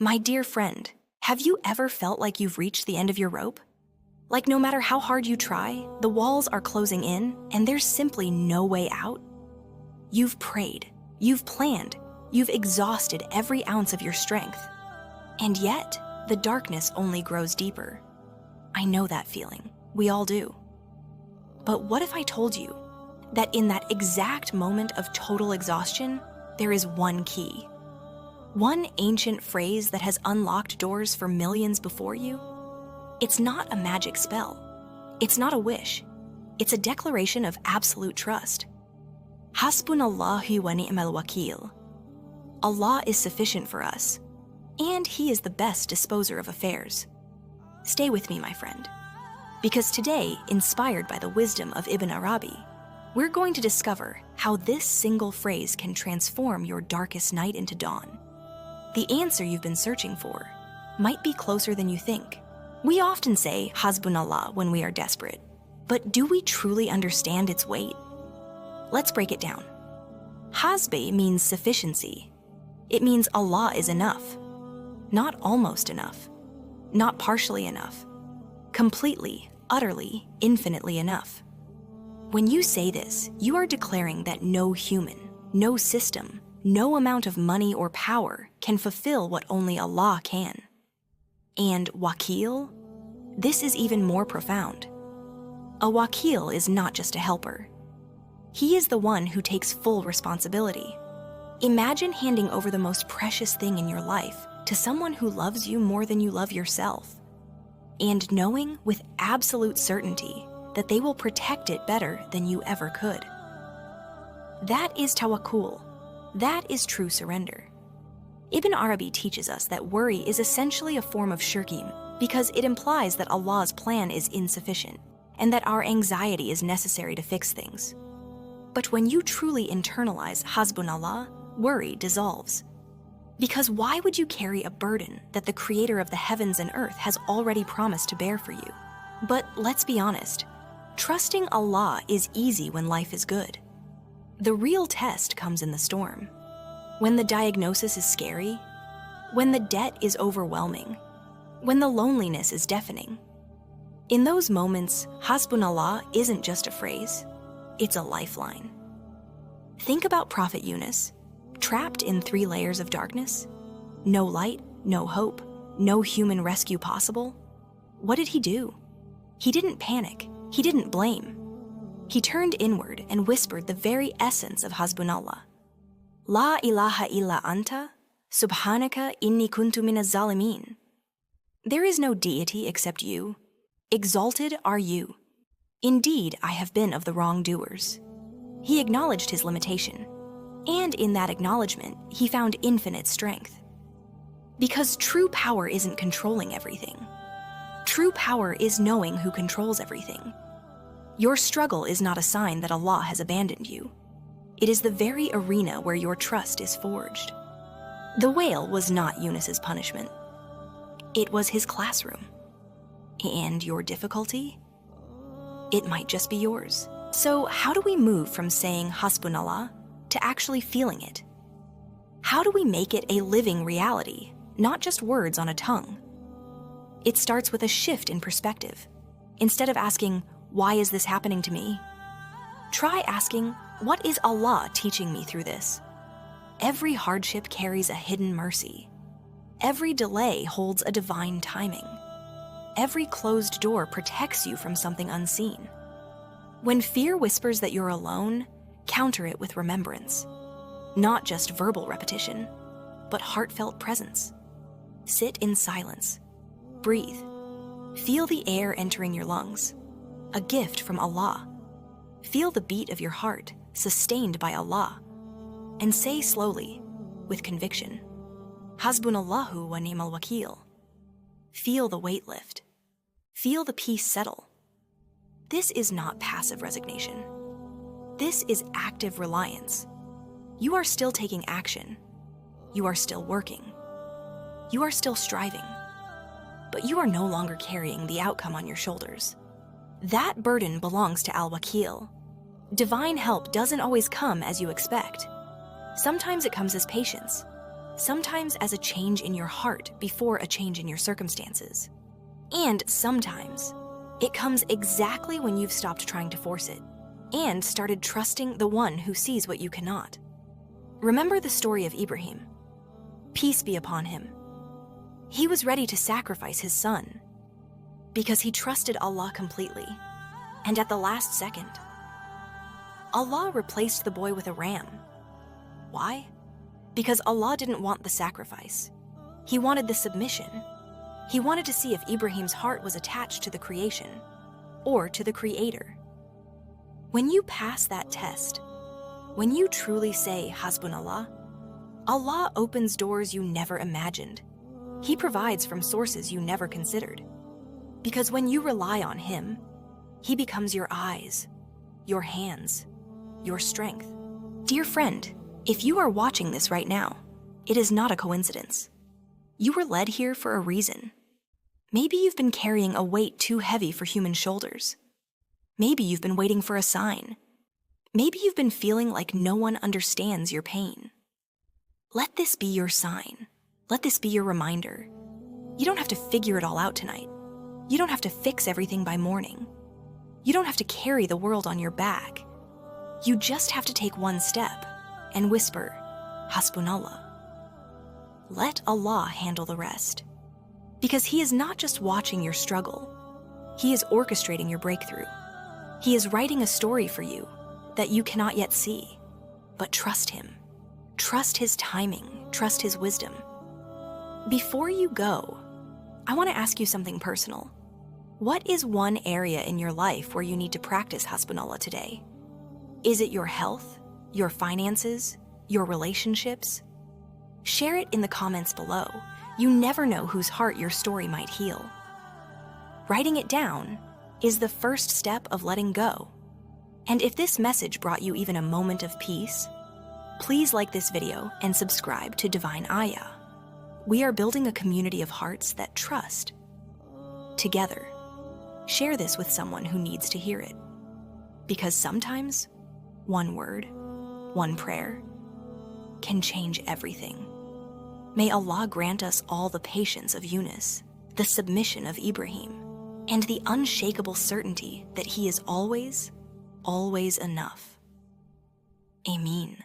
My dear friend, have you ever felt like you've reached the end of your rope? Like no matter how hard you try, the walls are closing in and there's simply no way out? You've prayed, you've planned, you've exhausted every ounce of your strength. And yet, the darkness only grows deeper. I know that feeling. We all do. But what if I told you that in that exact moment of total exhaustion, there is one key? One ancient phrase that has unlocked doors for millions before you? It's not a magic spell. It's not a wish. It's a declaration of absolute trust. Hasbunallahu wa ni'mal wakil. Allah is sufficient for us, and He is the best disposer of affairs. Stay with me, my friend, because today, inspired by the wisdom of Ibn Arabi, we're going to discover how this single phrase can transform your darkest night into dawn. The answer you've been searching for might be closer than you think. We often say Hasbunallah when we are desperate, but do we truly understand its weight? Let's break it down. Hasbi means sufficiency. It means Allah is enough. Not almost enough. Not partially enough. Completely, utterly, infinitely enough. When you say this, you are declaring that no human, no system, no amount of money or power can fulfill what only Allah can. And wakil? This is even more profound. A wakil is not just a helper. He is the one who takes full responsibility. Imagine handing over the most precious thing in your life to someone who loves you more than you love yourself, and knowing with absolute certainty that they will protect it better than you ever could. That is tawakkul. That is true surrender. Ibn Arabi teaches us that worry is essentially a form of shirking because it implies that Allah's plan is insufficient and that our anxiety is necessary to fix things. But when you truly internalize Hasbunallah, worry dissolves. Because why would you carry a burden that the Creator of the heavens and earth has already promised to bear for you? But let's be honest, trusting Allah is easy when life is good. The real test comes in the storm. When the diagnosis is scary, when the debt is overwhelming, when the loneliness is deafening. In those moments, Hasbunallah isn't just a phrase, it's a lifeline. Think about Prophet Yunus, trapped in 3 layers of darkness. No light, no hope, no human rescue possible. What did he do? He didn't panic, he didn't blame. He turned inward and whispered the very essence of Hasbunallah. La ilaha illa anta, subhanaka inni kuntu minaz zalimin. There is no deity except you. Exalted are you. Indeed, I have been of the wrongdoers. He acknowledged his limitation, and in that acknowledgement, he found infinite strength. Because true power isn't controlling everything. True power is knowing who controls everything. Your struggle is not a sign that Allah has abandoned you. It is the very arena where your trust is forged. The whale was not Yunus's punishment. It was his classroom. And your difficulty? It might just be yours. So how do we move from saying Hasbunallah to actually feeling it? How do we make it a living reality, not just words on a tongue? It starts with a shift in perspective. Instead of asking, why is this happening to me? Try asking, what is Allah teaching me through this? Every hardship carries a hidden mercy. Every delay holds a divine timing. Every closed door protects you from something unseen. When fear whispers that you're alone, counter it with remembrance. Not just verbal repetition, but heartfelt presence. Sit in silence. Breathe. Feel the air entering your lungs. A gift from Allah. Feel the beat of your heart, sustained by Allah. And say slowly, with conviction, Hasbunallahu wa ni'mal wakil. Feel the weight lift. Feel the peace settle. This is not passive resignation. This is active reliance. You are still taking action. You are still working. You are still striving. But you are no longer carrying the outcome on your shoulders. That burden belongs to Al-Wakil. Divine help doesn't always come as you expect. Sometimes it comes as patience. sometimes as a change in your heart before a change in your circumstances. And sometimes it comes exactly when you've stopped trying to force it and started trusting the one who sees what you cannot. Remember the story of Ibrahim. Peace be upon him. He was ready to sacrifice his son because he trusted Allah completely. And at the last second, Allah replaced the boy with a ram. Why? Because Allah didn't want the sacrifice. He wanted the submission. He wanted to see if Ibrahim's heart was attached to the creation or to the Creator. When you pass that test, when you truly say Hasbunallah, Allah opens doors you never imagined. He provides from sources you never considered. Because when you rely on Him, He becomes your eyes, your hands, your strength. Dear friend, if you are watching this right now, it is not a coincidence. You were led here for a reason. Maybe you've been carrying a weight too heavy for human shoulders. Maybe you've been waiting for a sign. Maybe you've been feeling like no one understands your pain. Let this be your sign. Let this be your reminder. You don't have to figure it all out tonight. You don't have to fix everything by morning. You don't have to carry the world on your back. You just have to take one step and whisper, Hasbunallah. Let Allah handle the rest. Because He is not just watching your struggle. He is orchestrating your breakthrough. He is writing a story for you that you cannot yet see. But trust Him. Trust His timing. Trust His wisdom. Before you go, I want to ask you something personal. What is one area in your life where you need to practice Hasbunallah today? Is it your health, your finances, your relationships? Share it in the comments below. You never know whose heart your story might heal. Writing it down is the first step of letting go. And if this message brought you even a moment of peace, please like this video and subscribe to Divine Ayah. We are building a community of hearts that trust. Together, share this with someone who needs to hear it. Because sometimes, one word, one prayer, can change everything. May Allah grant us all the patience of Yunus, the submission of Ibrahim, and the unshakable certainty that He is always, always enough. Ameen.